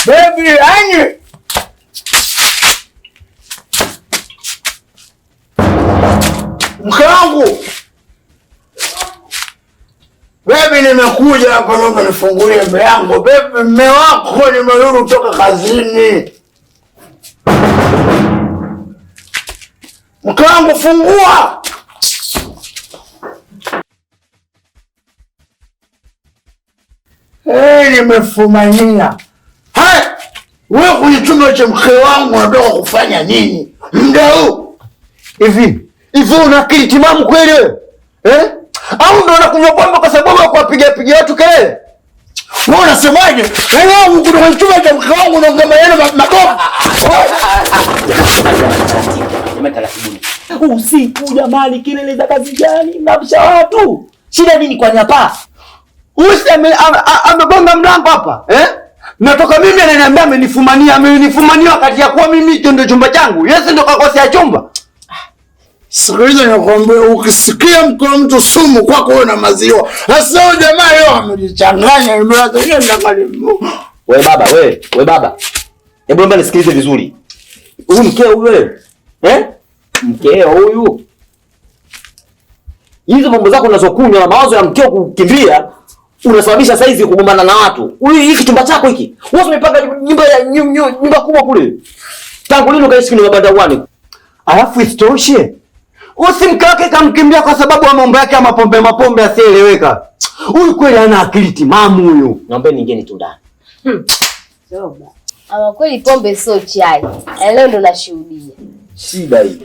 Baby, yani mke wangu, baby, nimekuja hapa, naomba nifungulie mlango. Baby, mume wako nimerudi kutoka kazini. Mke wangu, fungua. Nimefumania. Wewe kwenye chumba cha mke wangu unataka kufanya nini muda huu? Hivi una akili timamu kweli wewe? Au ndo unakunywa pombe kwa sababu ya kuwapiga watu kelele? Wewe unasemaje? Wewe uko kwenye chumba cha mke wangu unaongea maneno mabovu. Usiku jamani, kelele za kazi gani? Mnabisha watu. Shida nini kwa nyapa? Useme amegonga mlango hapa, Natoka mimi ananiambia amenifumania wakati ya kuwa mimi ndio chumba changu. Yeye ndio kakosea chumba. Sikiliza nakwambia, ukisikia mko mtu sumu kwako wewe na maziwa. Sasa huyo jamaa leo amejichanganya, nimeanza ndakalimu. Wewe baba. Hebu naomba nisikilize vizuri. Huyu mkeo wewe. Mkeo huyu. Hizo mambo zako unazokunywa na mawazo ya mkeo kukimbia unasababisha saizi kugombana na watu. Hiki chumba chako hiki. Wewe umepanga nyumba kubwa kule. Tangu lini ukaishi kwenye mabanda wani? Alafu isitoshe, usimkake kamkimbia kwa sababu ya mambo yake ya mapombe asieleweka. Huyu kweli hana akili timamu huyu. Naomba ningeni tu ndani. Soba. Ama kweli pombe sio chai. Leo ndo nashuhudia. Shida hii.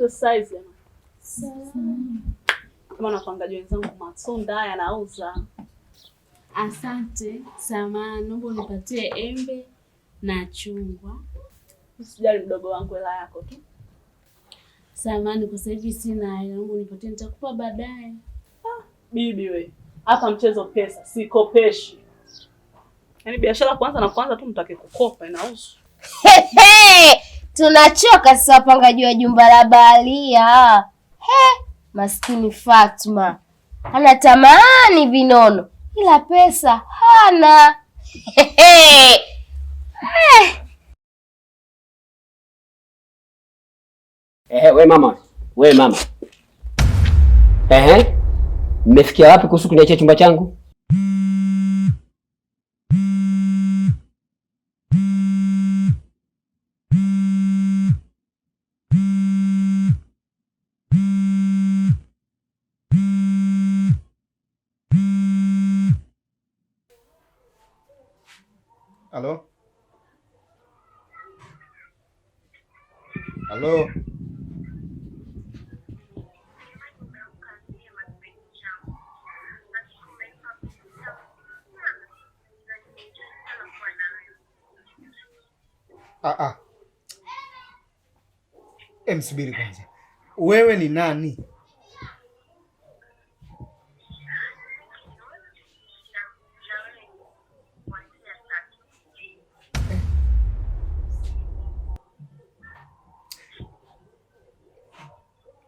Size kama napangaji wenzangu matunda haya nauza. Asante. Samahani, naomba unipatie embe na chungwa. Usijali mdogo wangu, hela yako tu. Samahani, kwa sasa hivi sina hela, naomba unipatie, nitakupa baadaye. Bibi we, hapa mchezo pesa, sikopeshi. Yaani biashara kwanza tu mtake kukopa inahusu. Tunachoka sasa wapangaji wa jumba la baharia. Maskini Fatma. Anatamani vinono ila pesa hana. We mama. Mmefikia wapi kuhusu kuniachia chumba changu? Halo? Halo? Msubiri kwanza. Wewe ni nani?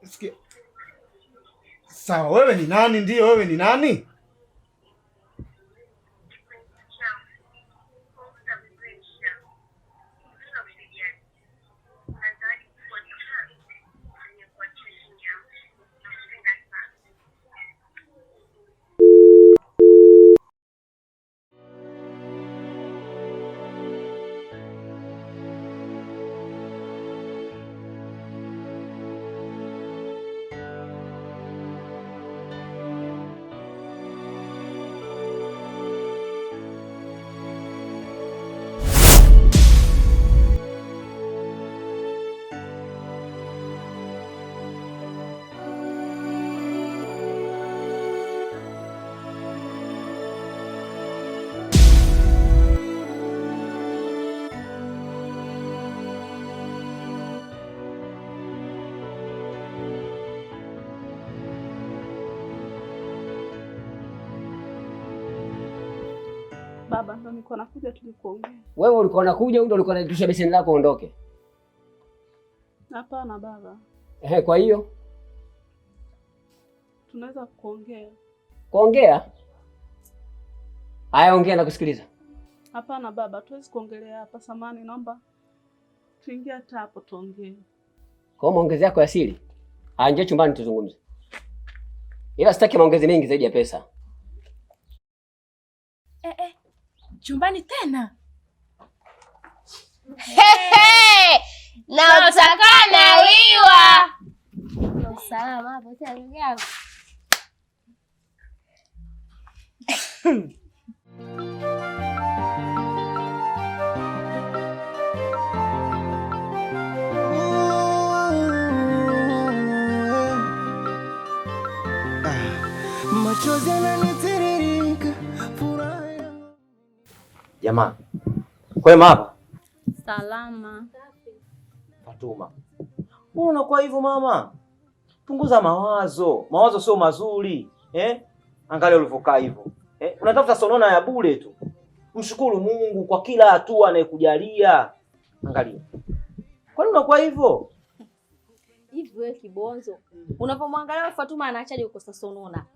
Sikia. Sawa, wewe ni nani? Ndio, wewe ni nani? Baba, ndo niko nakuja tulikuongea. Wewe ulikuwa unakuja au ndo ulikuwa unaitisha beseni lako uondoke? Hapana baba. Kwa hiyo tunaweza kuongea. Kuongea? Haya, ongea na kusikiliza. Hapana baba, tuwezi kuongelea hapa. Samahani, naomba tuingie hata hapo tuongee. Kwa maongezi yako ya siri, njoo chumbani tuzungumze. Ila sitaki maongezi mengi zaidi ya pesa. Chumbani tena? Na utakana wiwa. Salama hapo tena ndugu yangu. Machozi yananitiririka. Jamaa. Kwema hapa? Salama. Fatuma. Mbona unakuwa hivyo mama? Punguza mawazo. Mawazo sio mazuri. Angalia ulivyokaa hivyo. Unatafuta sonona ya bure tu. Mshukuru Mungu kwa kila hatua anayekujalia. Angalia. Kwani unakuwa hivyo? Hivi wewe kibonzo. Unapomwangalia Fatuma anaachaje kukosa sonona?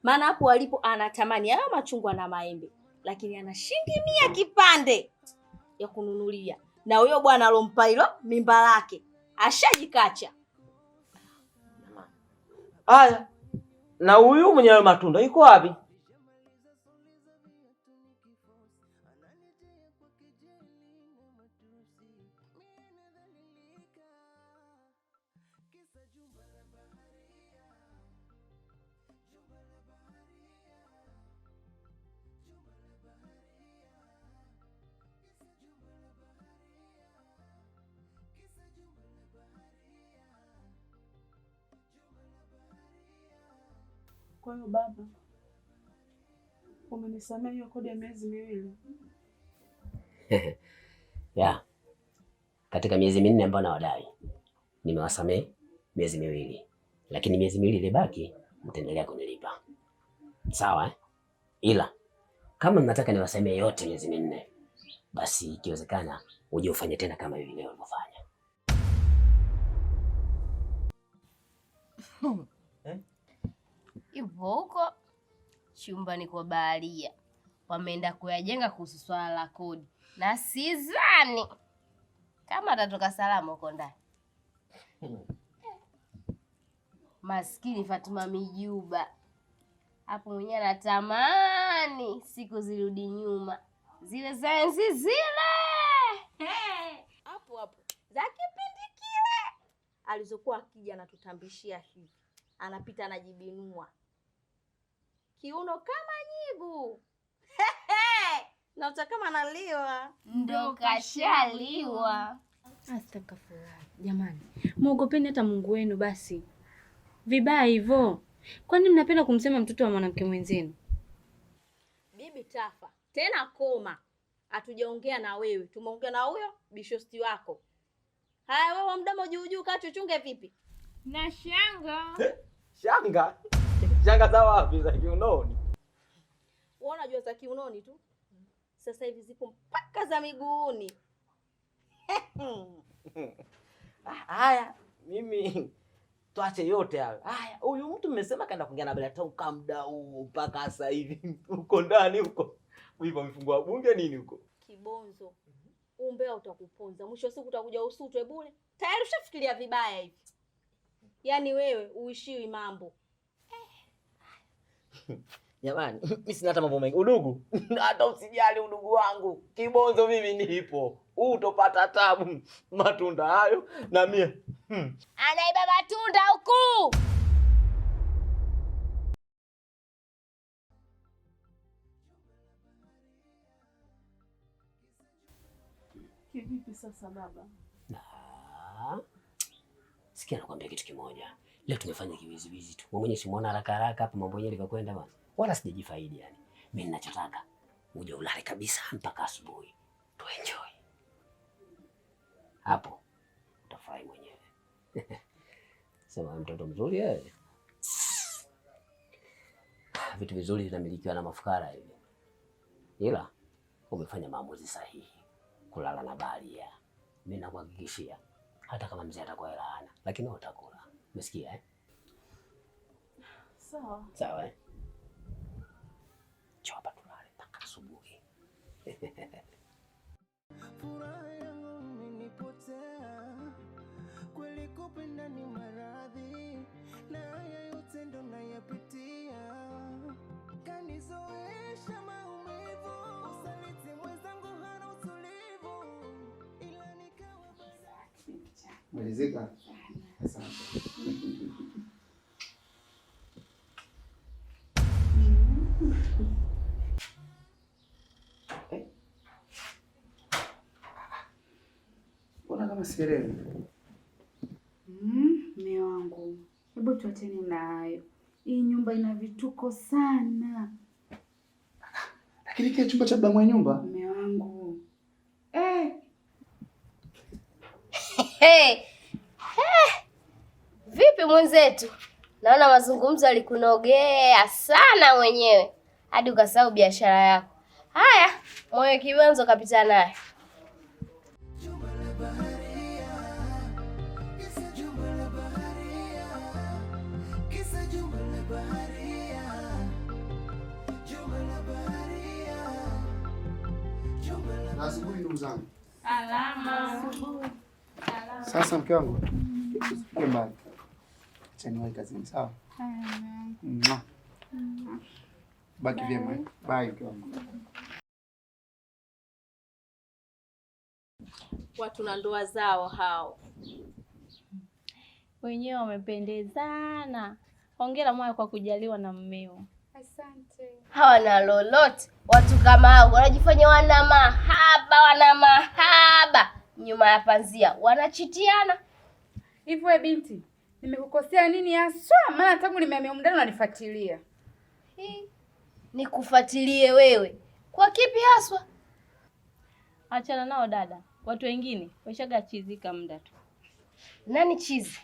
Maana hapo alipo anatamani hayo machungwa na maembe. Lakini ana shilingi 100 kipande ya kununulia. Na huyo bwana alompa hilo mimba lake ashajikacha. Aya. Na huyu mwenye matunda yuko wapi? Kwa hiyo baba, umenisamea hiyo kodi ya miezi 2? Ya. Katika miezi 4 ambayo nawadai, nimewasamea miezi 2. Lakini miezi 2 ilibaki mtaendelea kunilipa. Sawa? Ila kama mnataka niwasamee yote miezi 4, basi ikiwezekana uje ufanye tena kama hivi leo ulivyofanya. Hivyo huko chumbani kwa baharia wameenda kuyajenga kuhusu swala la kodi, na sidhani kama atatoka salama huko ndani. Maskini Fatuma Mijuba. Hapo mwenyewe anatamani siku zirudi nyuma. Zile za enzi zile. Hapo hapo. Za kipindi kile. Alizokuwa akija anatutambishia hivi. Anapita anajibinua. Kiuno kama nyigu. Na kama analiwa. Ndo kashaliwa. Astaghfirullah. Jamani, muogopeni hata Mungu wenu basi. Vibaya hivyo. Kwani mnapenda kumsema mtoto wa mwanamke mwenzenu? Bibi Tafa, tena koma. Hatujaongea na wewe. Tumeongea na huyo bishosti wako. Haya wewe mdomo juu juu kachuchunge vipi? Na shanga. Shanga? Shanga za wapi? Za kiunoni? Wewe unajua za kiunoni tu. Sasa hivi zipo mpaka za miguuni. Haya, mimi tuache yote hayo. Haya, huyu mtu mmesema kaenda kuongea na Bella toka muda huu mpaka sasa hivi. Uko ndani huko. Uipo mfungwa bunge nini huko? Kibonzo. Umbea utakuponza. Mwisho wa siku utakuja usutwe bure. Tayari ushafikiria vibaya hivi. Yaani wewe uishiwi mambo. Jamani, mimi sina hata mambo mengi. Udugu, hata usijali udugu wangu. Kibonzo mimi nipo. Utopata tabu matunda hayo na mie. Anaiba matunda huku. Kivipi sasa baba? Sikia nakwambia kitu kimoja. Leo tumefanya kiwiziwizi tu. Wewe mwenyewe simuona haraka haraka hapa mambo yenyewe yalivyokwenda bwana. Wala sijajifaidi yani. Mimi ninachotaka uje ulale kabisa mpaka asubuhi. Tu enjoy. Hapo utafurahi mwenyewe. Sema mtoto mzuri wewe. Vitu vizuri vinamilikiwa na mafukara hivi. Ila umefanya maamuzi sahihi. Kulala na Balia. Mimi nakuhakikishia hata kama mzee atakuwa laana, lakini wewe utakula. Umesikia eh? Sawa. Sawa eh? Chopa tulale mpaka asubuhi. Furaha yangu imenipotea, kweli kupenda ni maradhi, na haya yote ndo nayapitia, kanizoesha maumivu, usaliti mwenzangu hana utulivu, ila nikawa Malizika. Asante. Mbona kama sielewi? Mume wangu, hebu tuachane na hayo. Hii nyumba ina vituko sana. Lakini kile chumba cha baba mwenye nyumba. Mume wangu. Vipi mwenzetu? Naona mazungumzo yalikunogea sana mwenyewe. Hadi ukasahau biashara yako. Haya, moyo Kibonzo kapita naye. Asubuhi ndugu zangu. Alama. Sasa mke wangu. Usifike mbali. Acha niwahi kazini, sawa? Baki vyema. Bye mke wangu. Watu na ndoa zao hao. Wenyewe wamependezana. Hongera moyo kwa kujaliwa na mmeo. Asante. Hawana lolote. Watu kama hao wanajifanya wana mahaba. Nyuma ya panzia wanachitiana. Hivyo wewe binti, nimekukosea nini haswa? Maana tangu nimehamia mndani unanifuatilia. Nikufuatilie wewe. Kwa kipi haswa? Achana nao dada. Watu wengine washaga chizika muda tu. Nani chizi?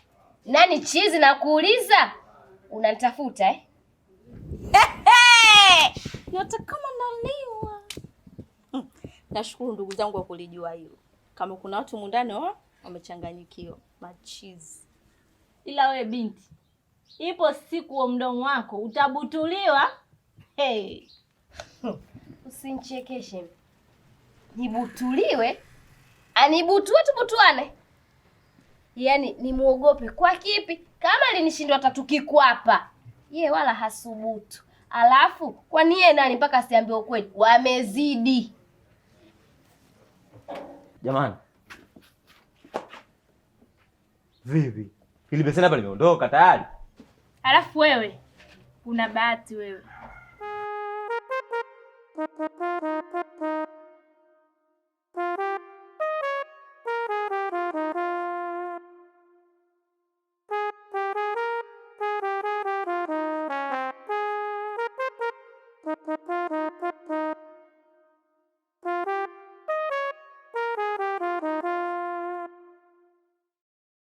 Nani chizi na kuuliza? Unanitafuta eh? Yote kama naliwa. Nashukuru ndugu zangu kwa kulijua hilo. Kama kuna watu mundani wamechanganyikiwa, machizi. Ila we binti, ipo siku wa mdomo wako utabutuliwa. Usinichekeshe. Nibutuliwe? Anibutue tubutuane? Yaani nimuogope kwa kipi? Kama alinishindwa tatukikwapa. Yeye wala hasubutu. Alafu kwani yeye nani mpaka asiambie ukweli? Wamezidi. Jamani. Vipi? Ile beseni hapa limeondoka tayari. Alafu wewe una bahati wewe.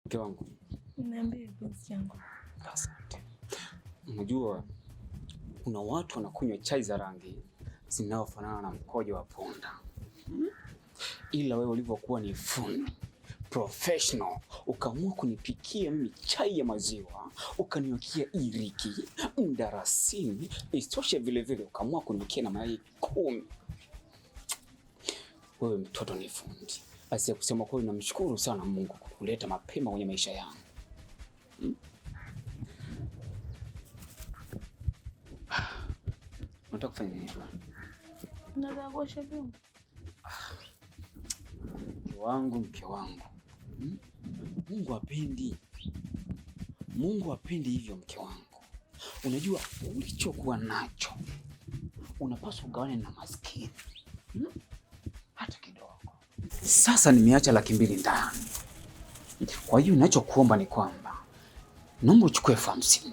Mke wangu. Niambie binti yangu. Asante. Unajua kuna watu wanakunywa chai za rangi zinazofanana na mkojo wa punda. Ila wewe ulivyokuwa ni fundi professional, ukaamua kunipikia mimi chai ya maziwa, ukaniwekea iriki, mdarasini, isitoshe vile vile ukaamua kuniwekea na mayai 10. Wewe mtoto ni fundi. Basi kusema kweli namshukuru sana Mungu kwa kuleta mapema kwenye maisha yangu. Unataka kufanya nini? Nataka kuosha vyombo. Mke wangu. Mungu hapendi hivyo mke wangu. Unajua ulichokuwa nacho unapaswa ugawane na maskini. Hata kidogo. Sasa nimeacha 200,000 ndani. Kwa hiyo ninachokuomba ni kwamba naomba uchukue 50,000.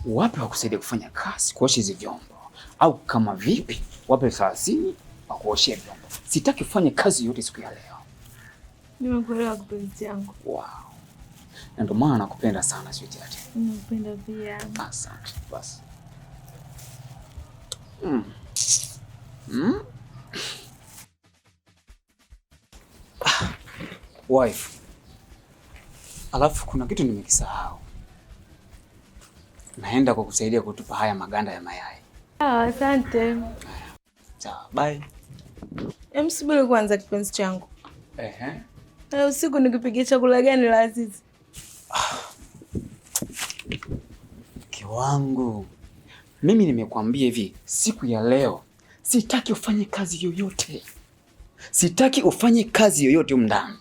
Wape wakusaidia kufanya kazi, kuosha hizo vyombo. Au kama vipi, wape 30,000 wa kuoshia vyombo. Sitaki ufanye kazi yote siku ya leo. Nimekuelewa kipenzi yangu. Wow. Na ndio maana nakupenda sana sweetheart. Nakupenda pia. Asante. Basi. Wife. Alafu kuna kitu nimekisahau. Naenda kukusaidia kutupa haya maganda ya mayai. Asante. Sawa, bye. Msubiri kwanza kipenzi changu. Ehe. Usiku nikupikia chakula gani la Azizi? Mke wangu. Mimi nimekuambia hivi, siku ya leo sitaki ufanye kazi yoyote. Sitaki ufanye kazi yoyote huko ndani.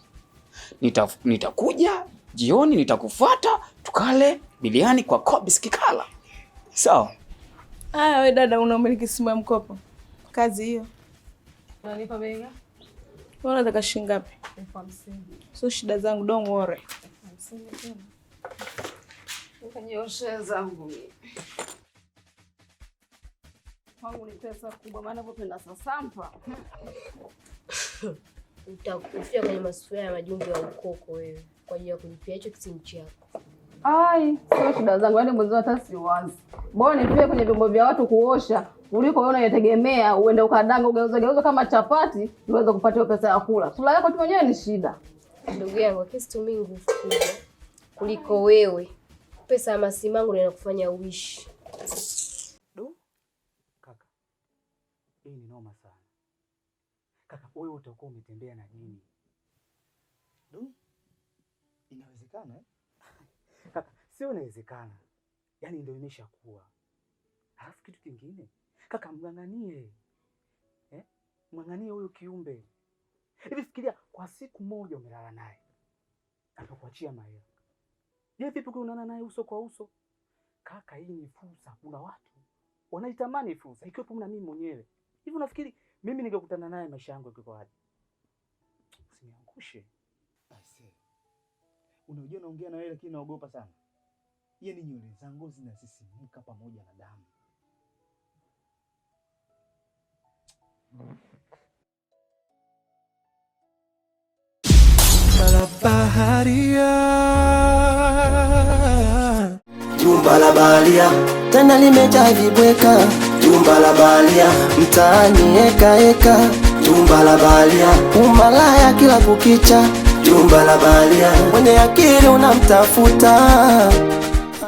Nitakuja jioni, nitakufuata tukale biliani kwa Kobisi Kikala. Sawa? Wewe dada unamiliki simu ya mkopo. Kazi hiyo. Unanipa bei ngapi? Unataka shilingi ngapi? 50,000. So shida zangu don't worry. 50,000 tena. Ukanyosha zangu mimi. Wangu ni pesa kubwa maana napenda sasampa. Utakufia kwenye masufuria ya majumbe ya ukoko wewe kwa ajili ya kulipia hicho kisimu chako. Sio shida zangu, yaani mwezi hata siwazi. Bora nipie kwenye vyombo vya watu kuosha kuliko wewe unayetegemea uende ukadanga ugeuza kama chapati uweze kupata pesa ya kula. Kula yako tu mwenyewe ni shida. Ndugu yangu, kesi tu mingi ufukuja kuliko wewe. Pesa ya masimangu ndio inakufanya uishi. Kaka. Hii ni noma sana. Kaka, wewe utakuwa umetembea na jini. Inawezekana? Kaka, sio inawezekana. Yaani ndio imeshakuwa. Alafu kitu kingine, kaka mng'ang'anie. Mng'ang'anie huyo kiumbe. Hivi fikiria kwa siku moja umelala naye. Atakuachia mahela. Je, vipi ukiona naye uso kwa uso? Kaka, hii ni fursa. Kuna watu wanaitamani fursa, ikiwepo na mimi mwenyewe. Hivi unafikiri mimi ningekutana naye maisha yangu yako wapi? Usiniangushe. Basi. Unajua naongea na wewe lakini naogopa sana. Yaani nywele zangu zinasisimuka pamoja na damu. Baharia, jumba la baharia tena limejaa vibweka. Jumba la baharia mtaani eka, jumba la baharia umalaya kila kukicha. Jumba la baharia mwenye akili unamtafuta.